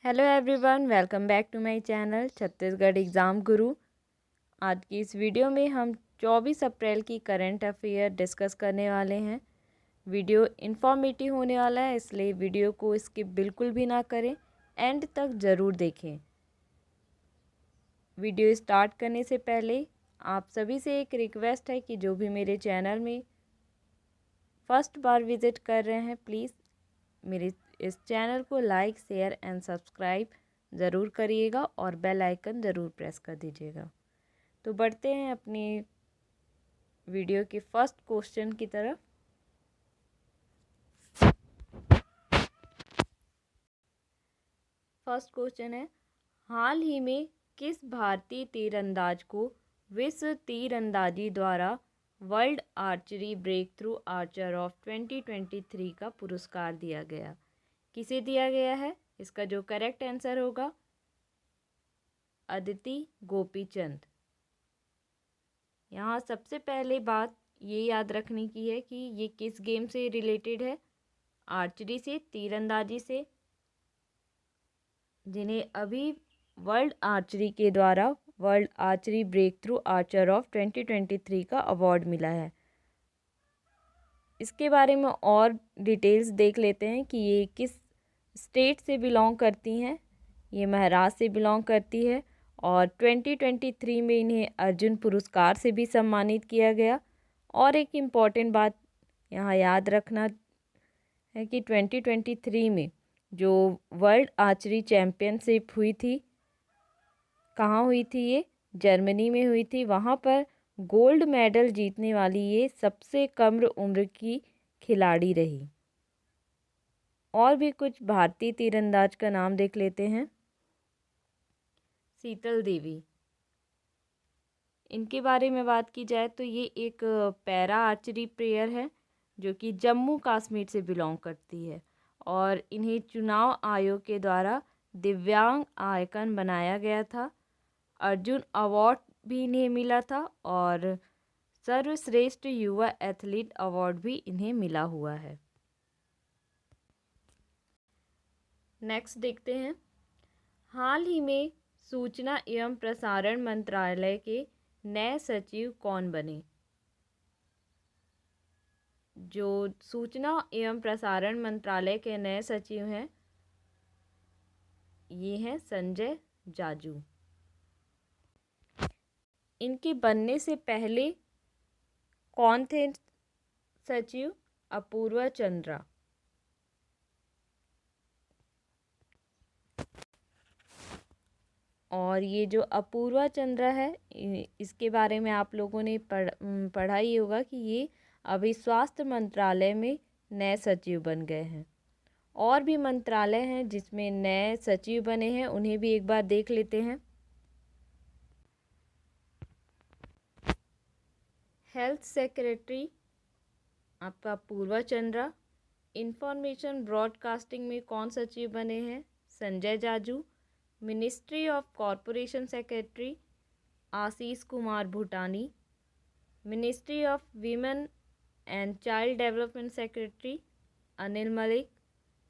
Hello everyone, welcome back to my channel Chhattisgarh Exam Guru. आज की इस वीडियो में हम 24 अप्रैल की करंट अफेयर डिस्कस करने वाले हैं। वीडियो इन्फॉर्मेटिव होने वाला है, इसलिए वीडियो को स्किप बिल्कुल भी ना करें, एंड तक ज़रूर देखें। वीडियो स्टार्ट करने से पहले आप सभी से एक रिक्वेस्ट है कि जो भी मेरे चैनल में फर्स्ट बार विज़िट कर रहे हैं, प्लीज़ मेरे इस चैनल को लाइक, शेयर एंड सब्सक्राइब ज़रूर करिएगा और बेल आइकन ज़रूर प्रेस कर दीजिएगा। तो बढ़ते हैं अपनी वीडियो के फर्स्ट क्वेश्चन की तरफ। फर्स्ट क्वेश्चन है, हाल ही में किस भारतीय तीरंदाज को विश्व तीरंदाजी द्वारा World Archery Breakthrough Archer of 2023 का पुरस्कार दिया गया? किसे दिया गया है? इसका जो करेक्ट आंसर होगा अदिति गोपीचंद। यहाँ सबसे पहले बात ये याद रखने की है कि ये किस गेम से रिलेटेड है? आर्चरी से, तीरंदाजी से, जिन्हें अभी वर्ल्ड आर्चरी के द्वारा World Archery Breakthrough Archer of 2023 का अवार्ड मिला है। इसके बारे में और डिटेल्स देख लेते हैं कि ये किस स्टेट से बिलोंग करती हैं। ये महाराष्ट्र से बिलोंग करती है और 2023 में इन्हें अर्जुन पुरस्कार से भी सम्मानित किया गया। और एक इम्पॉर्टेंट बात यहाँ याद रखना है कि 2023 में जो वर्ल्ड आर्चरी चैम्पियनशिप हुई थी, कहाँ हुई थी? ये जर्मनी में हुई थी। वहाँ पर गोल्ड मेडल जीतने वाली ये सबसे कम उम्र की खिलाड़ी रही। और भी कुछ भारतीय तीरंदाज का नाम देख लेते हैं। शीतल देवी, इनके बारे में बात की जाए तो ये एक पैरा आर्चरी प्लेयर है जो कि जम्मू कश्मीर से बिलोंग करती है और इन्हें चुनाव आयोग के द्वारा दिव्यांग आइकन बनाया गया था। अर्जुन अवार्ड भी इन्हें मिला था और सर्वश्रेष्ठ युवा एथलीट अवार्ड भी इन्हें मिला हुआ है। नेक्स्ट देखते हैं, हाल ही में सूचना एवं प्रसारण मंत्रालय के नए सचिव कौन बने? जो सूचना एवं प्रसारण मंत्रालय के नए सचिव हैं, ये हैं संजय जाजू। इनके बनने से पहले कौन थे सचिव? अपूर्वा चंद्रा। और ये जो अपूर्वा चंद्रा है, इसके बारे में आप लोगों ने पढ़ा ही होगा कि ये अभी स्वास्थ्य मंत्रालय में नए सचिव बन गए हैं। और भी मंत्रालय हैं जिसमें नए सचिव बने हैं, उन्हें भी एक बार देख लेते हैं। हेल्थ सेक्रेटरी आपका अपूर्वा चंद्रा। इंफॉर्मेशन ब्रॉडकास्टिंग में कौन सचिव बने हैं? Sanjay Jaju. Ministry of corporation secretary Ashish Kumar Bhutani. Ministry of women and child development secretary Anil Malik.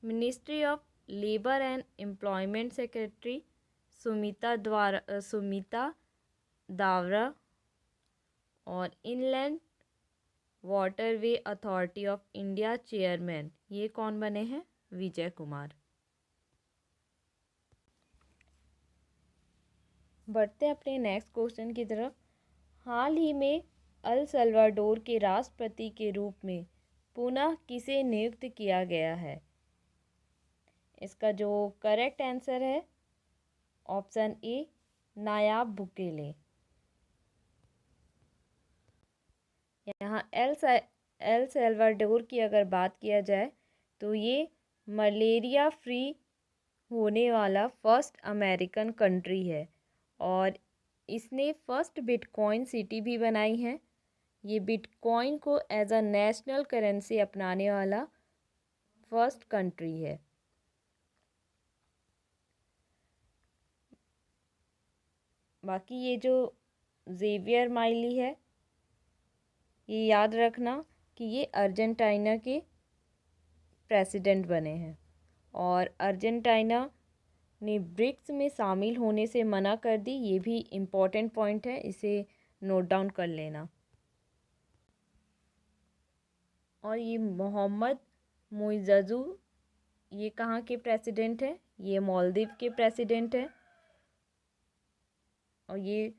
Ministry of labour and employment secretary Sumita Dawra. और inland waterway authority of India chairman ये कौन बने हैं? विजय कुमार। बढ़ते अपने नेक्स्ट क्वेश्चन की तरफ। हाल ही में अल सल्वाडोर के राष्ट्रपति के रूप में पुनः किसे नियुक्त किया गया है? इसका जो करेक्ट आंसर है ऑप्शन ए, नायाब बुकेले। यहाँ एल सल्वाडोर की अगर बात किया जाए तो ये मलेरिया फ्री होने वाला फर्स्ट अमेरिकन कंट्री है और इसने फर्स्ट बिटकॉइन सिटी भी बनाई है। ये बिटकॉइन को एज अ नेशनल करेंसी अपनाने वाला फर्स्ट कंट्री है। बाकी ये जो जेवियर माइली है, ये याद रखना कि ये अर्जेंटीना के प्रेसिडेंट बने हैं और अर्जेंटीना ने ब्रिक्स में शामिल होने से मना कर दी। ये भी इम्पॉर्टेंट पॉइंट है, इसे नोट डाउन कर लेना। और ये मोहम्मद मुइज़्ज़ू, ये कहाँ के प्रेसिडेंट हैं? ये मालदीव के प्रेसिडेंट हैं। और ये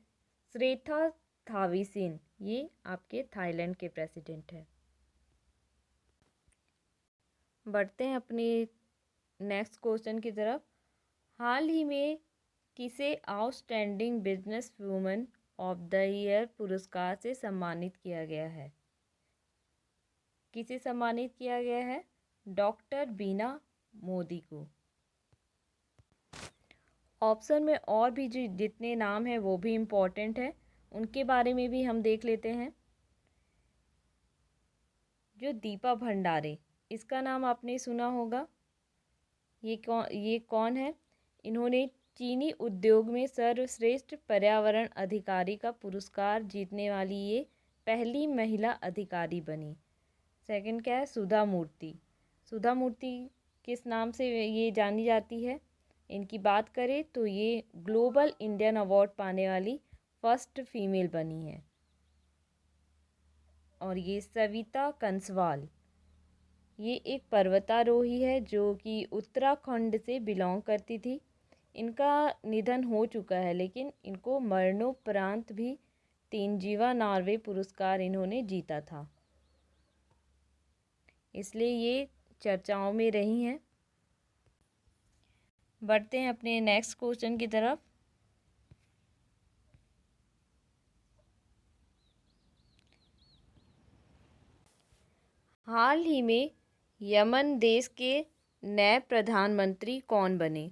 श्रेथा थाविसिन, ये आपके थाईलैंड के प्रेसिडेंट हैं। बढ़ते हैं अपने नेक्स्ट क्वेश्चन की तरफ। हाल ही में किसे outstanding business woman of the year पुरस्कार से सम्मानित किया गया है? किसे सम्मानित किया गया है? डॉक्टर बीना मोदी को। ऑप्शन में और भी जो जितने नाम हैं वो भी इम्पोर्टेंट है, उनके बारे में भी हम देख लेते हैं। जो दीपा भंडारे, इसका नाम आपने सुना होगा। ये कौन है? इन्होंने चीनी उद्योग में सर्वश्रेष्ठ पर्यावरण अधिकारी का पुरस्कार जीतने वाली ये पहली महिला अधिकारी बनी। सेकंड क्या है? सुधा मूर्ति। सुधा मूर्ति किस नाम से ये जानी जाती है? इनकी बात करें तो ये ग्लोबल इंडियन अवार्ड पाने वाली फर्स्ट फीमेल बनी है। और ये सविता कंसवाल, ये एक पर्वतारोही है जो कि उत्तराखंड से बिलोंग करती थी। इनका निधन हो चुका है, लेकिन इनको मरणोपरांत भी तेंजीवा नॉर्वे पुरस्कार इन्होंने जीता था, इसलिए ये चर्चाओं में रही हैं। बढ़ते हैं अपने नेक्स्ट क्वेश्चन की तरफ। हाल ही में यमन देश के नए प्रधानमंत्री कौन बने?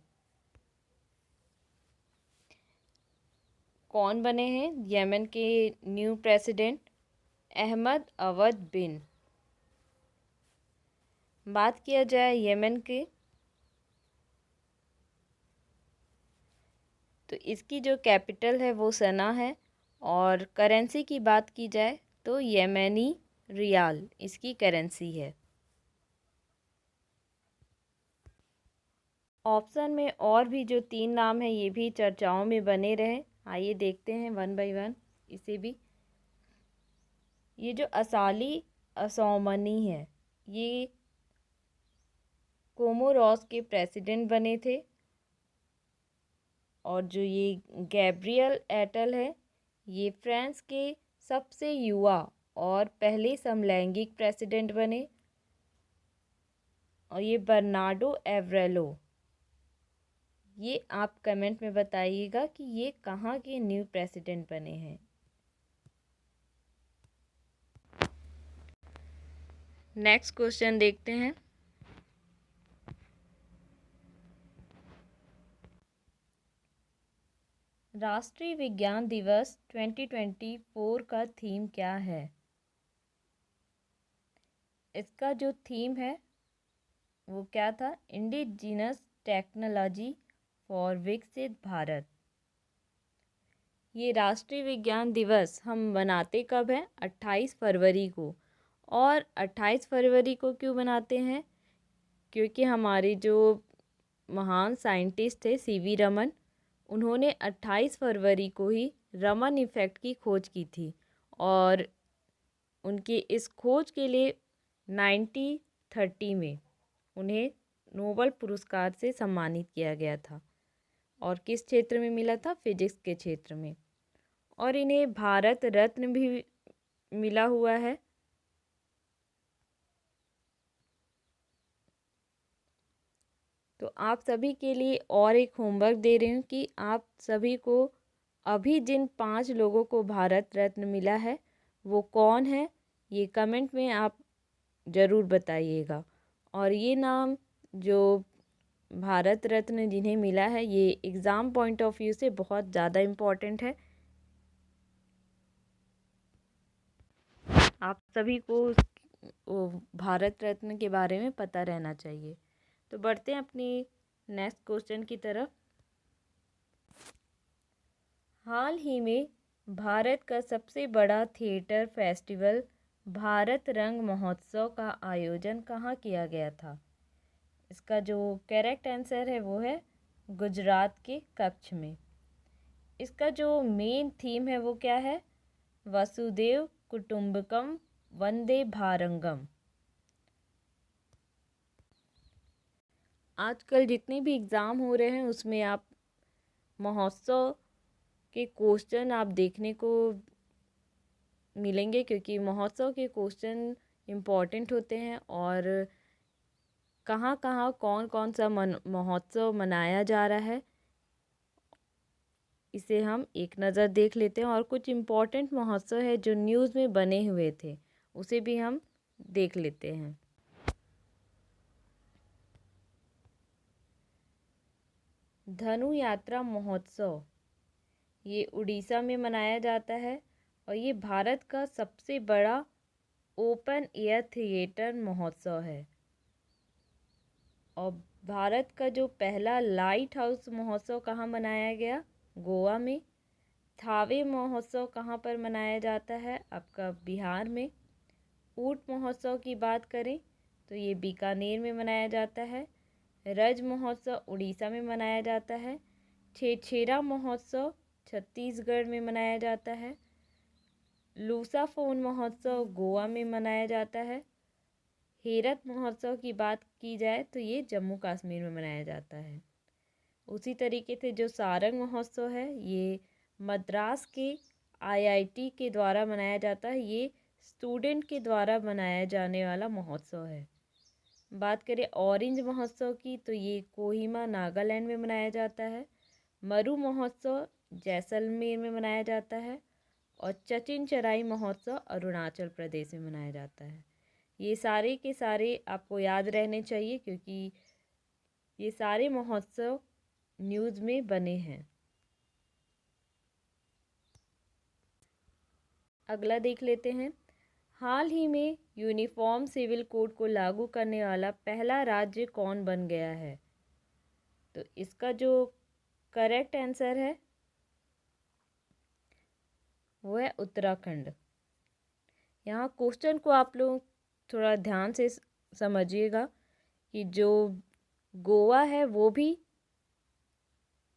कौन बने हैं यमन के न्यू प्रेसिडेंट? अहमद अवद बिन। बात किया जाए यमन के, तो इसकी जो कैपिटल है वो सना है। और करेंसी की बात की जाए तो यमनी रियाल इसकी करेंसी है। ऑप्शन में और भी जो 3 नाम हैं ये भी चर्चाओं में बने रहे। आइए देखते हैं वन बाय वन इसे भी। ये जो असाली असौमनी है, ये कोमोरोस के प्रेसिडेंट बने थे। और जो ये गैब्रियल एटल है, ये फ्रांस के सबसे युवा और पहले समलैंगिक प्रेसिडेंट बने। और ये बर्नार्डो एवरेलो, ये आप कमेंट में बताइएगा कि ये कहाँ के न्यू प्रेसिडेंट बने हैं। नेक्स्ट क्वेश्चन देखते हैं। राष्ट्रीय विज्ञान दिवस 2024 का थीम क्या है? इसका जो थीम है वो क्या था? इंडिजिनस टेक्नोलॉजी फॉर विकसित भारत। ये राष्ट्रीय विज्ञान दिवस हम मनाते कब हैं? 28 फरवरी को। और 28 फरवरी को क्यों मनाते हैं? क्योंकि हमारे जो महान साइंटिस्ट थे सीवी रमन, उन्होंने 28 फरवरी को ही रमन इफ़ेक्ट की खोज की थी। और उनकी इस खोज के लिए 1930 में उन्हें नोबल पुरस्कार से सम्मानित किया गया था। और किस क्षेत्र में मिला था? फिजिक्स के क्षेत्र में। और इन्हें भारत रत्न भी मिला हुआ है। तो आप सभी के लिए और एक होमवर्क दे रही हूँ कि आप सभी को अभी जिन 5 लोगों को भारत रत्न मिला है वो कौन है, ये कमेंट में आप ज़रूर बताइएगा। और ये नाम जो भारत रत्न जिन्हें मिला है, ये एग्ज़ाम पॉइंट ऑफ व्यू से बहुत ज़्यादा इम्पोर्टेंट है। आप सभी को भारत रत्न के बारे में पता रहना चाहिए। तो बढ़ते हैं अपनी नेक्स्ट क्वेश्चन की तरफ। हाल ही में भारत का सबसे बड़ा थिएटर फेस्टिवल भारत रंग महोत्सव का आयोजन कहाँ किया गया था? इसका जो करेक्ट आंसर है वो है गुजरात के कच्छ में। इसका जो मेन थीम है वो क्या है? वसुदेव कुटुंबकम वंदे भारंगम। आजकल जितने भी एग्ज़ाम हो रहे हैं उसमें आप महोत्सव के क्वेश्चन आप देखने को मिलेंगे, क्योंकि महोत्सव के क्वेश्चन इम्पॉर्टेंट होते हैं और कहाँ कहाँ कौन कौन सा महोत्सव मनाया जा रहा है इसे हम एक नज़र देख लेते हैं। और कुछ इम्पॉर्टेंट महोत्सव है जो न्यूज़ में बने हुए थे उसे भी हम देख लेते हैं। धनु यात्रा महोत्सव ये उड़ीसा में मनाया जाता है और ये भारत का सबसे बड़ा ओपन एयर थिएटर महोत्सव है। और भारत का जो पहला लाइट हाउस महोत्सव कहाँ मनाया गया? गोवा में। थावे महोत्सव कहाँ पर मनाया जाता है? आपका बिहार में। ऊंट महोत्सव की बात करें तो ये बीकानेर में मनाया जाता है। रज महोत्सव उड़ीसा में मनाया जाता है। छेछेरा महोत्सव छत्तीसगढ़ में मनाया जाता है। लूसाफोन महोत्सव गोवा में मनाया जाता है। हेरत महोत्सव की बात की जाए तो ये जम्मू कश्मीर में मनाया जाता है। उसी तरीके से जो सारंग महोत्सव है ये मद्रास के आईआईटी के द्वारा मनाया जाता है। ये स्टूडेंट के द्वारा मनाया जाने वाला महोत्सव है। बात करें ऑरेंज महोत्सव की तो ये कोहिमा नागालैंड में मनाया जाता है। मरु महोत्सव जैसलमेर में मनाया जाता है और चचिन चराई महोत्सव अरुणाचल प्रदेश में मनाया जाता है। ये सारे के सारे आपको याद रहने चाहिए क्योंकि ये सारे महोत्सव न्यूज़ में बने हैं। अगला देख लेते हैं। हाल ही में यूनिफॉर्म सिविल कोड को लागू करने वाला पहला राज्य कौन बन गया है? तो इसका जो करेक्ट आंसर है वो है उत्तराखंड। यहाँ क्वेश्चन को आप लोग थोड़ा ध्यान से समझिएगा कि जो गोवा है वो भी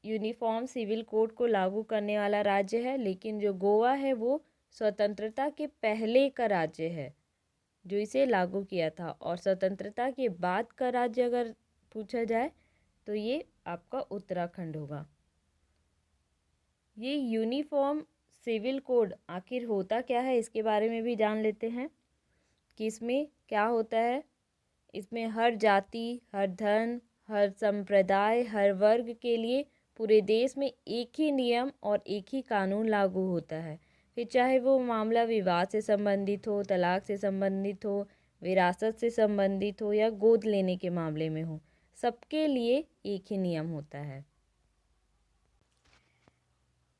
यूनिफॉर्म सिविल कोड को लागू करने वाला राज्य है, लेकिन जो गोवा है वो स्वतंत्रता के पहले का राज्य है जो इसे लागू किया था। और स्वतंत्रता के बाद का राज्य अगर पूछा जाए तो ये आपका उत्तराखंड होगा। ये यूनिफॉर्म सिविल कोड आखिर होता क्या है इसके बारे में भी जान लेते हैं कि इसमें क्या होता है। इसमें हर जाति, हर धर्म, हर संप्रदाय, हर वर्ग के लिए पूरे देश में एक ही नियम और एक ही कानून लागू होता है। फिर चाहे वो मामला विवाह से संबंधित हो, तलाक से संबंधित हो, विरासत से संबंधित हो या गोद लेने के मामले में हो, सबके लिए एक ही नियम होता है।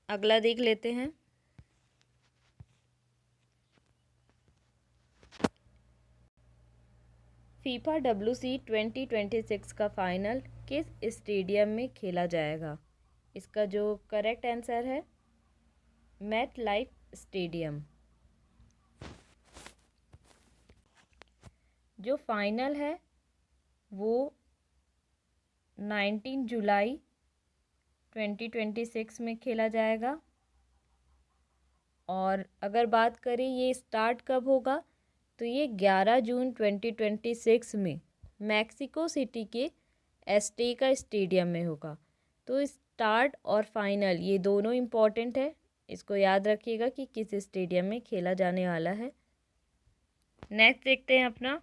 अगला देख लेते हैं। फीफा WC 2026 का फाइनल किस स्टेडियम में खेला जाएगा? इसका जो करेक्ट आंसर है मेट लाइफ स्टेडियम। जो फाइनल है वो 19 जुलाई 2026 में खेला जाएगा। और अगर बात करें ये स्टार्ट कब होगा तो ये 11 जून 2026 में मैक्सिको सिटी के एस्टेका स्टेडियम में होगा। तो स्टार्ट और फाइनल ये दोनों इम्पॉर्टेंट है, इसको याद रखिएगा कि किस स्टेडियम में खेला जाने वाला है। नेक्स्ट देखते हैं अपना।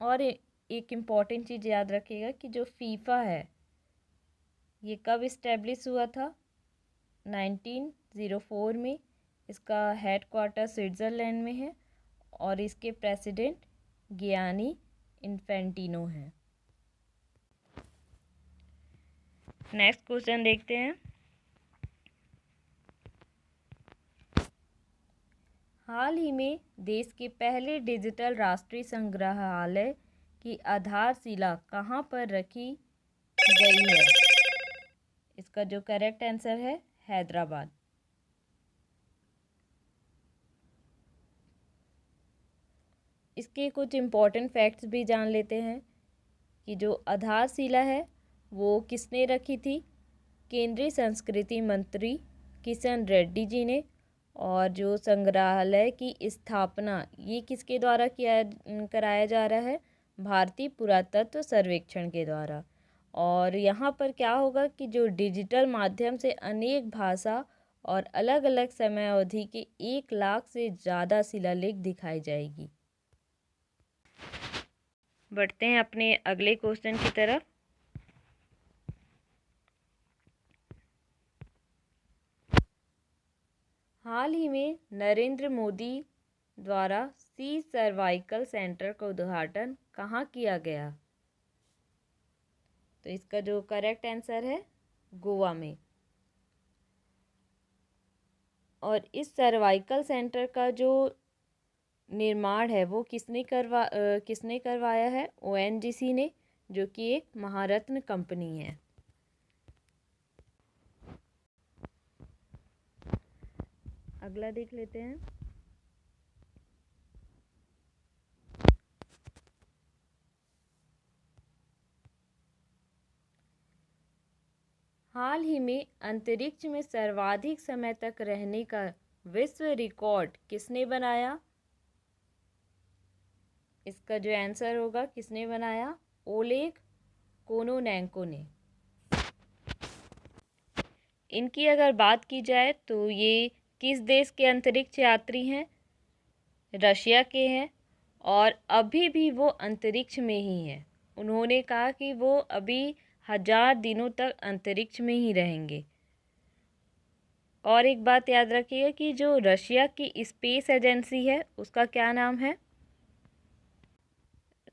और एक इम्पॉर्टेंट चीज़ याद रखिएगा कि जो फीफा है ये कब इस्टेब्लिश हुआ था? 1904 में। इसका हेड क्वार्टर स्विट्ज़रलैंड में है और इसके प्रेसिडेंट गियानी इन्फेंटिनो हैं। नेक्स्ट क्वेश्चन देखते हैं। हाल ही में देश के पहले डिजिटल राष्ट्रीय संग्रहालय की आधारशिला कहाँ पर रखी गई है? इसका जो करेक्ट आंसर है हैदराबाद। इसके कुछ इम्पोर्टेंट फैक्ट्स भी जान लेते हैं कि जो आधारशिला है वो किसने रखी थी? केंद्रीय संस्कृति मंत्री किशन रेड्डी जी ने। और जो संग्रहालय की स्थापना ये किसके द्वारा कराया जा रहा है? भारतीय पुरातत्व सर्वेक्षण के द्वारा। और यहाँ पर क्या होगा कि जो डिजिटल माध्यम से अनेक भाषा और अलग अलग समय अवधि के 1 लाख से ज़्यादा शिलालेख दिखाई जाएगी। बढ़ते हैं अपने अगले क्वेश्चन की तरफ। हाल ही में नरेंद्र मोदी द्वारा सी सर्वाइकल सेंटर का उद्घाटन कहाँ किया गया? तो इसका जो करेक्ट आंसर है गोवा में। और इस सर्वाइकल सेंटर का जो निर्माण है वो किसने करवाया है? ONGC ने, जो कि एक महारत्न कंपनी है। अगला देख लेते हैं। हाल ही में अंतरिक्ष में सर्वाधिक समय तक रहने का विश्व रिकॉर्ड किसने बनाया? इसका जो आंसर होगा किसने बनाया? ओलेग कोनोनेंको ने। इनकी अगर बात की जाए तो ये किस देश के अंतरिक्ष यात्री हैं? रशिया के हैं। और अभी भी वो अंतरिक्ष में ही हैं। उन्होंने कहा कि वो अभी 1000 दिनों तक अंतरिक्ष में ही रहेंगे। और एक बात याद रखिए कि जो रशिया की स्पेस एजेंसी है उसका क्या नाम है?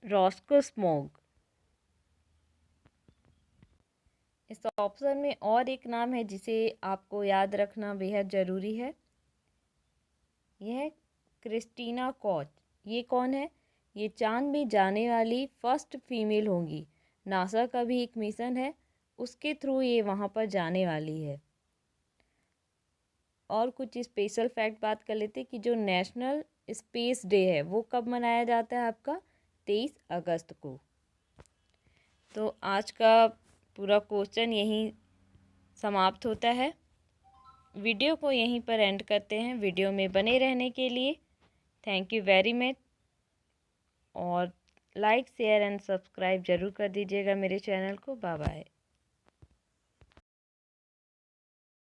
रॉस्कोस्मोग। इस ऑप्शन में और एक नाम है जिसे आपको याद रखना बेहद ज़रूरी है। यह है क्रिस्टीना कोच। ये कौन है? ये चांद में जाने वाली फर्स्ट फीमेल होंगी। नासा का भी एक मिशन है, उसके थ्रू ये वहाँ पर जाने वाली है। और कुछ स्पेशल फैक्ट बात कर लेते हैं कि जो नेशनल स्पेस डे है वो कब मनाया जाता है आपका? 23 अगस्त को। तो आज का पूरा क्वेश्चन यहीं समाप्त होता है। वीडियो को यहीं पर एंड करते हैं। वीडियो में बने रहने के लिए थैंक यू वेरी मच। और लाइक शेयर एंड सब्सक्राइब ज़रूर कर दीजिएगा मेरे चैनल को। Bye bye.